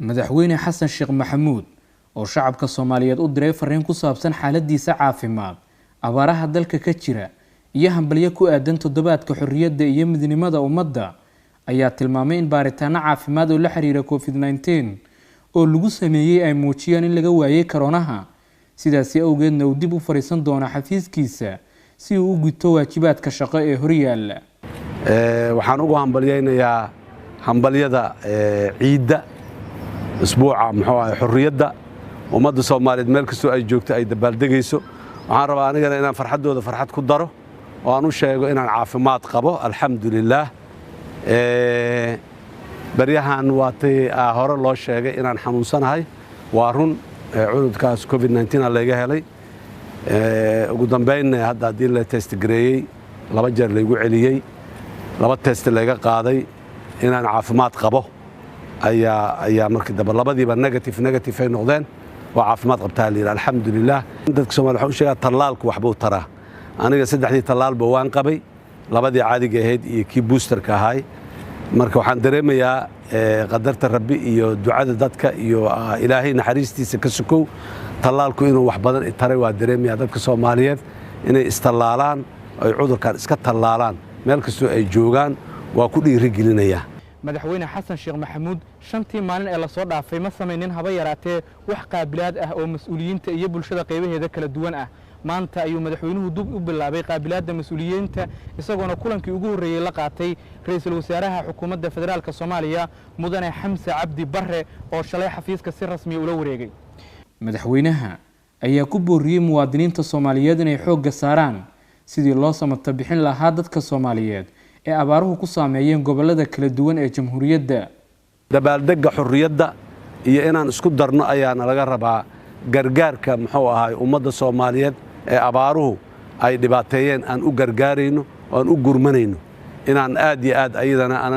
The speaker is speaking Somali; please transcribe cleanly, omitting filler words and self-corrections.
madaxweyne xasan sheekh maxamuud oo shacabka Soomaaliyeed u diray fariin ku saabsan xaaladiisa caafimaad abaaraha dalka ka jira iyo hambalyo ku aadan toddobaadka xorriyadda iyo midnimada ummadda ayaa tilmaamay in baaritaano caafimaad oo la xiriira COVID-19 oo lagu sameeyay ay muujiyaan in laga waayay koronaha sidaas awgeedna uu dib u fariisan doono xafiiskiisa si uu u guto waajibaadka shaqo ee horyaala waxaan ugu hambalyaynayaa hambalyada ciidda isbuuca xorriyadda ummadda Soomaaliyeed meel kastoo ay joogto ay dabaaldegayso waxaan rabaa anigana inaan farxadooda farxad ku daro oo aan u sheego inaan caafimaad qabo alxamdulillaah baryahan waatay hore loo sheegay inaan xanuunsanahay waa run cudurkaas COVID-19 laga helay ugu dambeyn hadda hadii la test gareeyay 2 jeer lagu celiyay 2 test laga qaaday inaan caafimaad qabo ayaa markii daba labadiiba negative ay noqdeen waa caafimaad qabtaa leeyahay alxamdulillaah dadka Soomaaliyeed waxa uu sheegaa talaalku waxbuu taraa aniga 3 talaalba waan qabay labadii caadiga ahayd iyo kii boosterka ahay marka waxaan dareemayaa qadarta Rabbi iyo ducada dadka iyo Ilaahay naxariistiisa ka sukow talaalku inuu wax badan taray waa dareemayaa dadka Soomaaliyeed inay istalaalaan ay cudurkan iska talaalaan meel kastoo ay joogaan waa ku dhiirigelinaya madaxweyne xasan sheekh maxamuud shantii maalin ee la soo dhaafay ma sameeynin haba yaraatee wax qaabilaad ah oo mas'uuliyiinta iyo bulshada qaybaheeda kala duwan ah maanta ayuu madaxweynuhu dib u bilaabay qaabilaadda mas'uuliyiinta isagoona kulankii ugu horeeyay la qaatay ra'iisul wasaaraha xukuumadda federaalka Soomaaliya mudane Xamse Cabdi Barre oo shalay xafiiska si rasmi ah ula wareegay madaxweynaha ayaa ku booriyay muwaadiniinta Soomaaliyeed inay xoogga saaraan sidii loo samata bixin lahaa dadka Soomaaliyeed ee abaaruhu ku saameeyeen gobolada kala duwan ee jamhuuriyadda dabaaldegga xorriyadda iyo inaan isku darno ayaana laga rabaa gargaarka ummadda Soomaaliyeed ee abaaruhu ay dhibaateeyeen aan u gargaarayno oo aan u gurmanayno inaan aad iyo aad ayadana aan